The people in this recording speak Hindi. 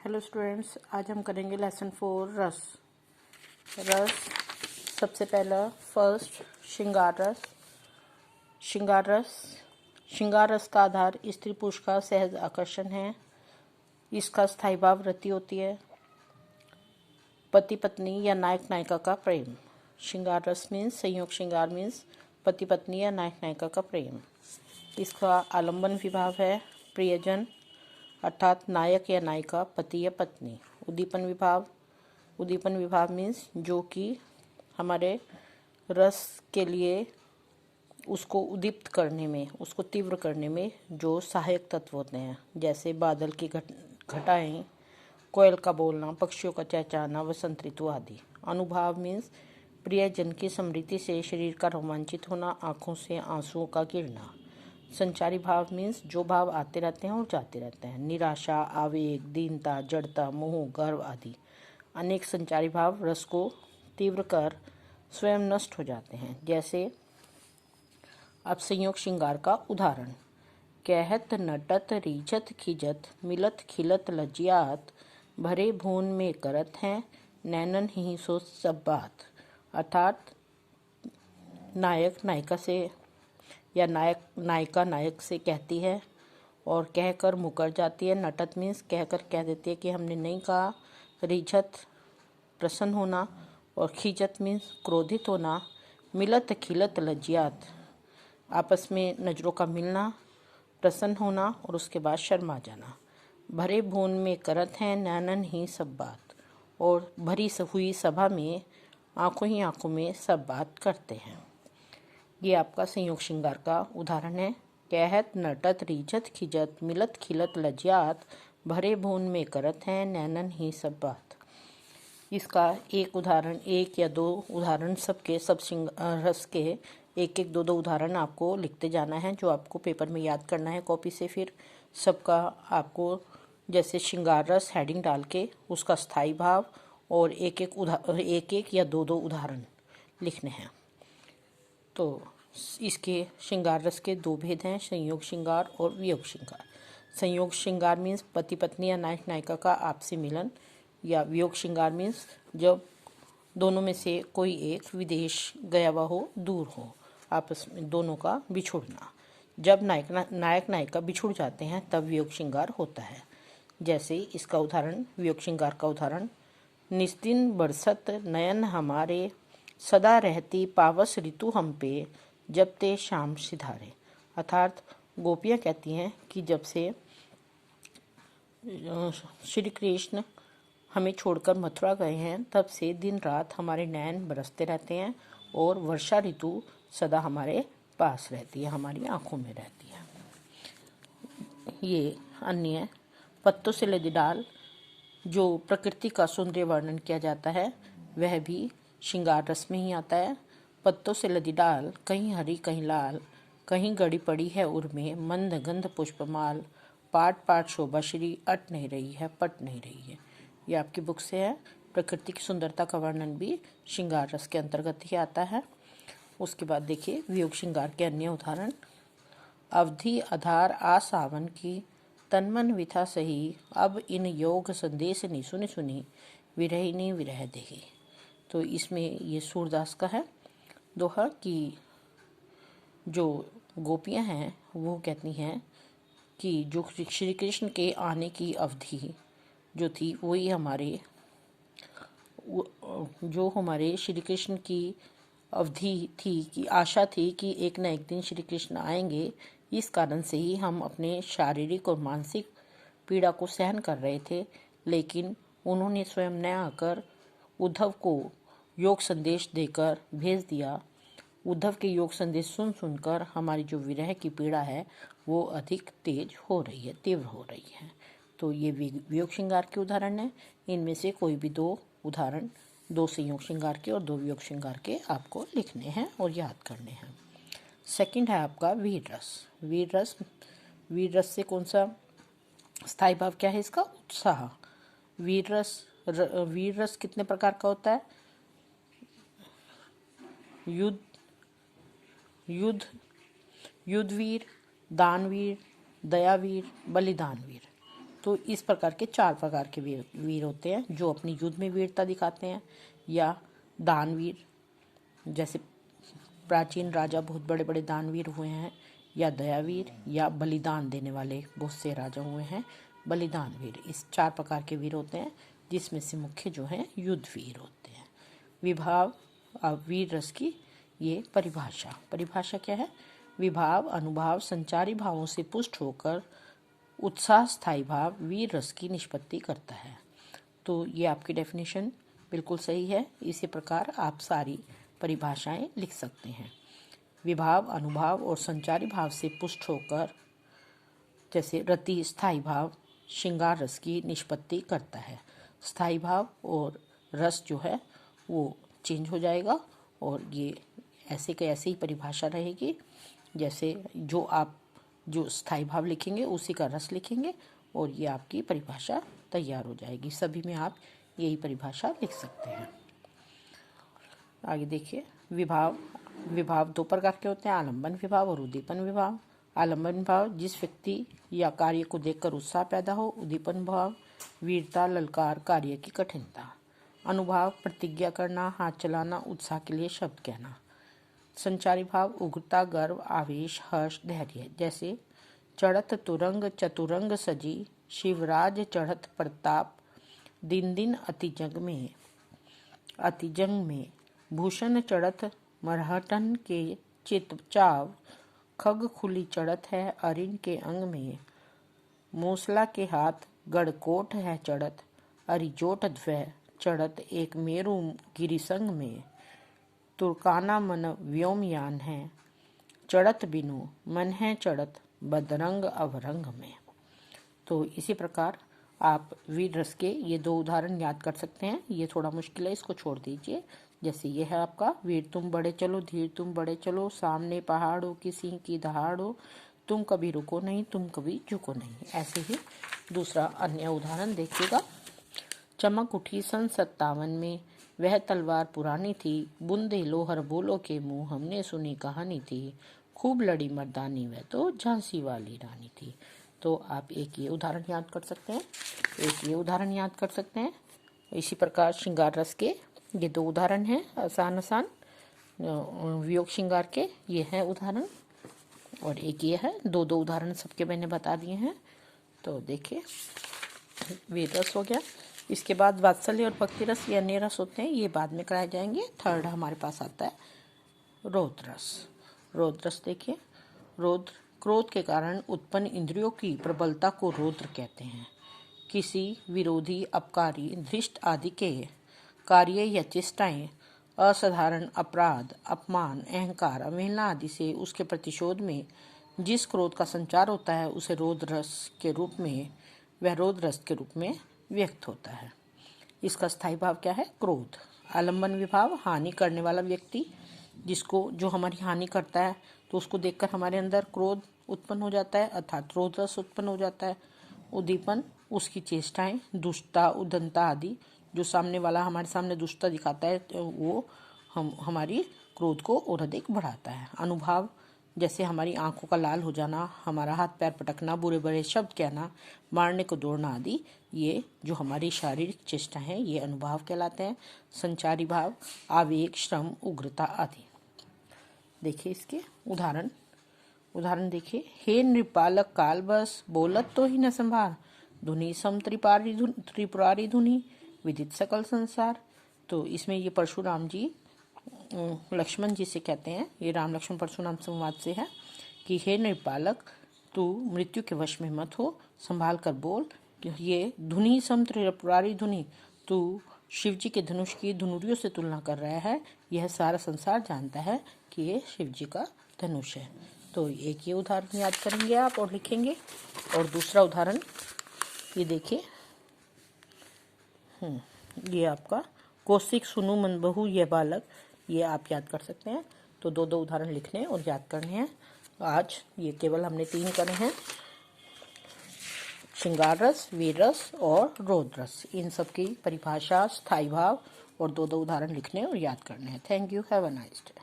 हेलो स्टूडेंट्स, आज हम करेंगे लेसन 4 रस। रस सबसे पहला फर्स्ट श्रृंगार रस। श्रृंगार रस का आधार स्त्री पुरुष का सहज आकर्षण है। इसका स्थायी भाव रति होती है। पति पत्नी या नायक नायिका का प्रेम। श्रृंगार रस मीन्स संयोग श्रृंगार मीन्स पति पत्नी या नायक नायिका का प्रेम। इसका आलंबन विभाव है प्रियजन, अर्थात नायक या नायिका, पति या पत्नी। उद्दीपन विभाव मीन्स जो कि हमारे रस के लिए उसको उद्दीप्त करने में, उसको तीव्र करने में जो सहायक तत्व होते हैं, जैसे बादल की घटाएं, कोयल का बोलना, पक्षियों का चहचहाना, वसंत ऋतु आदि। अनुभाव मीन्स प्रियजन की स्मृति से शरीर का रोमांचित होना, आंखों से आंसुओं का गिरना। संचारी भाव मीन्स जो भाव आते रहते हैं और जाते रहते हैं, निराशा, आवेग, दीनता, जड़ता, मोह, गर्व आदि। अनेक संचारी भाव रस को तीव्र कर स्वयं नष्ट हो जाते हैं। जैसे अब संयोग श्रृंगार का उदाहरण। कहत नटत रीझत खिजत मिलत खिलत लज्जियात भरे भून में करत हैं नैनन ही सो सब बात। अर्थात नायक नायिका से या नायिका नायक से कहती है और कहकर मुकर जाती है। नटत मीन्स कहकर कह देती है कि हमने नहीं कहा। रिझत प्रसन्न होना, और खिजत मीन्स क्रोधित होना। मिलत खिलत लज्जियात आपस में नज़रों का मिलना, प्रसन्न होना और उसके बाद शर्मा जाना। भरे भून में करत हैं नैनन ही सब बात, और भरी हुई सभा में आंखों ही आंखों में सब बात करते हैं। ये आपका संयोग श्रृंगार का उदाहरण है। कहत नटत रीझत खिजत मिलत खिलत लज्जियात भरे भून में करत हैं नैनन ही सब बात। इसका एक या दो उदाहरण सबके सब रस के एक दो उदाहरण आपको लिखते जाना है, जो आपको पेपर में याद करना है कॉपी से। फिर सबका आपको जैसे श्रृंगार रस हेडिंग डाल के उसका स्थायी भाव और एक या दो उदाहरण लिखने हैं। तो इसके श्रृंगार रस के दो भेद हैं, संयोग श्रृंगार और वियोग श्रृंगार। संयोग श्रृंगार मीन्स पति पत्नी या नायक नायिका का आपसी मिलन, या वियोग श्रृंगार मीन्स जब दोनों में से कोई एक विदेश गया हुआ हो, दूर हो, आपस में दोनों का बिछुड़ना। जब नायक नायिका बिछुड़ जाते हैं तब वियोग श्रृंगार होता है। जैसे इसका उदाहरण, वियोग श्रृंगार का उदाहरण। निस्दिन बरसत नयन हमारे सदा रहती पावस ऋतु हम पे जब ते शाम सिधारे। अर्थात गोपियाँ कहती हैं कि जब से श्री कृष्ण हमें छोड़कर मथुरा गए हैं तब से दिन रात हमारे नैन बरसते रहते हैं और वर्षा ऋतु सदा हमारे पास रहती है, हमारी आंखों में रहती है। ये अन्य पत्तों से लदी डाल जो प्रकृति का सौंदर्य वर्णन किया जाता है वह भी श्रृंगार रस में ही आता है। पत्तों से लदी डाल कहीं हरी कहीं लाल, कहीं गड़ी पड़ी है उर्मे मंद गंध पुष्पमाल, पाट पाट शोभा श्री अट नहीं रही है पट नहीं रही है। ये आपकी बुक से है। प्रकृति की सुंदरता का वर्णन भी श्रृंगार रस के अंतर्गत ही आता है। उसके बाद देखिए वियोग श्रृंगार के अन्य उदाहरण। अवधि आधार आ सावन की तनमन विथा सही अब इन योग संदेश नि सुनी सुनी विरहिनी विरह देही। तो इसमें ये सूरदास का है दोहा कि जो गोपियां हैं वो कहती हैं कि जो श्री कृष्ण के आने की अवधि जो थी वही हमारे श्री कृष्ण की अवधि थी, कि आशा थी कि एक न एक दिन श्री कृष्ण आएंगे। इस कारण से ही हम अपने शारीरिक और मानसिक पीड़ा को सहन कर रहे थे, लेकिन उन्होंने स्वयं न आकर उद्धव को योग संदेश देकर भेज दिया। उद्धव के योग संदेश सुनकर हमारी जो विरह की पीड़ा है वो अधिक तेज हो रही है, तीव्र हो रही है। तो ये वियोग श्रृंगार के उदाहरण है। इनमें से कोई भी दो उदाहरण, दो संयोग श्रृंगार के और दो वियोग श्रृंगार के आपको लिखने हैं और याद करने हैं। सेकंड है आपका वीर रस। वीर रस से कौन सा स्थायी भाव क्या है इसका? उत्साह। वीर रस कितने प्रकार का होता है? युद्धवीर, दानवीर, दयावीर, बलिदानवीर। तो इस प्रकार के 4 प्रकार के वीर होते हैं, जो अपनी युद्ध में वीरता दिखाते हैं, या दानवीर, जैसे प्राचीन राजा बहुत बड़े बड़े दानवीर हुए हैं, या दयावीर, या बलिदान देने वाले बहुत से राजा हुए हैं, बलिदान वीर। इस 4 प्रकार के वीर होते हैं, जिसमें से मुख्य जो है युद्ध वीर होते हैं। विभाव वीर रस की ये परिभाषा क्या है? विभाव अनुभाव संचारी भावों से पुष्ट होकर उत्साह स्थायी भाव वीर रस की निष्पत्ति करता है। तो ये आपकी डेफिनेशन बिल्कुल सही है। इसी प्रकार आप सारी परिभाषाएं लिख सकते हैं। विभाव अनुभाव और संचारी भाव से पुष्ट होकर, जैसे रति स्थायी भाव श्रृंगार रस की निष्पत्ति करता है। स्थायी भाव और रस जो है वो चेंज हो जाएगा, और ये ऐसे के ऐसे ही परिभाषा रहेगी। जैसे जो स्थायी भाव लिखेंगे उसी का रस लिखेंगे, और ये आपकी परिभाषा तैयार हो जाएगी। सभी में आप यही परिभाषा लिख सकते हैं। आगे देखिए, विभाव 2 प्रकार के होते हैं, आलंबन विभाव और उद्दीपन विभाव। आलंबन विभाव जिस व्यक्ति या कार्य को देखकर उत्साह पैदा हो। उद्दीपन भाव वीरता, ललकार, कार्य की कठिनता। अनुभाव प्रतिज्ञा करना, हाथ चलाना, उत्साह के लिए शब्द कहना। संचारी भाव उग्रता, गर्व, आवेश, हर्ष, धैर्य, जैसे चढ़त तुरंग चतुरंग सजी, शिवराज चढ़त प्रताप, दिन दिन अतिजंग में, भूषण चढ़त मरहटन के चित चाव, खग खुली चढ़त है अरिन के अंग में, मूसला के हाथ गढ़कोट है चढ़त, अरिजोट द्वय चढ़त एक मेरु गिरिसंग में, तुर्काना मन व्योमयान है चढ़त बिनु, मन है चढ़त बदरंग अवरंग में। तो इसी प्रकार आप वीर रस के ये 2 उदाहरण याद कर सकते हैं। ये थोड़ा मुश्किल है, इसको छोड़ दीजिए। जैसे ये है आपका, वीर तुम बड़े चलो, धीर तुम बड़े चलो, सामने पहाड़ों की सिंह की दहाड़ो, तुम कभी रुको नहीं, तुम कभी झुको नहीं। ऐसे ही दूसरा अन्य उदाहरण देखिएगा। चमक उठी सन 57 में, वह तलवार पुरानी थी, बुंदे लोहर बोलो के मुंह, हमने सुनी कहानी थी, खूब लड़ी मर्दानी, वह तो झांसी वाली रानी थी। तो आप एक ये उदाहरण याद कर सकते हैं, एक ये उदाहरण याद कर सकते हैं। इसी प्रकार श्रृंगार रस के ये 2 उदाहरण हैं, आसान वियोग श्रृंगार के ये हैं उदाहरण, और एक ये है। 2 उदाहरण सबके मैंने बता दिए हैं। तो देखिए, वीर रस हो गया। इसके बाद वात्सल्य और भक्ति रस, ये अन्य रस होते हैं, ये बाद में कराए जाएंगे। थर्ड हमारे पास आता है रौद्र रस। रौद्र रस देखिए, रौद्र क्रोध के कारण उत्पन्न इंद्रियों की प्रबलता को रौद्र कहते हैं। किसी विरोधी, अपकारी, धृष्ट आदि के कार्य या चेष्टाएं, असाधारण अपराध, अपमान, अहंकार, अवहेलना आदि से उसके प्रतिशोध में जिस क्रोध का संचार होता है, उसे रौद्र रस के रूप में व्यक्त होता है। इसका स्थायी भाव क्या है? क्रोध। आलंबन विभाव हानि करने वाला व्यक्ति, जो हमारी हानि करता है, तो उसको देखकर हमारे अंदर क्रोध उत्पन्न हो जाता है, अर्थात रौद्र रस उत्पन्न हो जाता है। उद्दीपन उसकी चेष्टाएं, दुष्टता, उद्दंडता आदि, जो सामने वाला हमारे सामने दुष्टता दिखाता है, तो वो हमारी क्रोध को और अधिक बढ़ाता है। अनुभाव जैसे हमारी आंखों का लाल हो जाना, हमारा हाथ पैर पटकना, बुरे बुरे शब्द कहना, मारने को दौड़ना आदि, ये जो हमारी शारीरिक चेष्टा है, ये अनुभाव कहलाते हैं। संचारी भाव आवेग, श्रम, उग्रता आदि। देखिए इसके उदाहरण देखिए। हे नृपालक काल बस, बोलत तो ही न संभार, धुनी सम त्रिपुरारी धुनी, विदित सकल संसार। तो इसमें ये परशुराम जी लक्ष्मण जी से कहते हैं, ये राम लक्ष्मण परशुराम संवाद से है, कि हे नृपालक, तू मृत्यु के वश में मत हो, संभाल कर बोल। ये धुनी सम त्रिपुरारी धुनी, तू शिव जी के धनुष की धनुरियों से तुलना कर रहा है। यह सारा संसार जानता है कि ये शिव जी का धनुष है। तो एक ये उदाहरण याद करेंगे आप और लिखेंगे। और दूसरा उदाहरण ये देखिए, ये आपका कौशिक सुनु मन बहु ये बालक, ये आप याद कर सकते हैं। तो 2 उदाहरण लिखने और याद करने हैं। आज ये केवल हमने 3 करे हैं, श्रृंगार रस, वीर रस और रौद्र रस। इन सब की परिभाषा, स्थायी भाव और 2 उदाहरण लिखने और याद करने हैं। Thank you, have a nice day.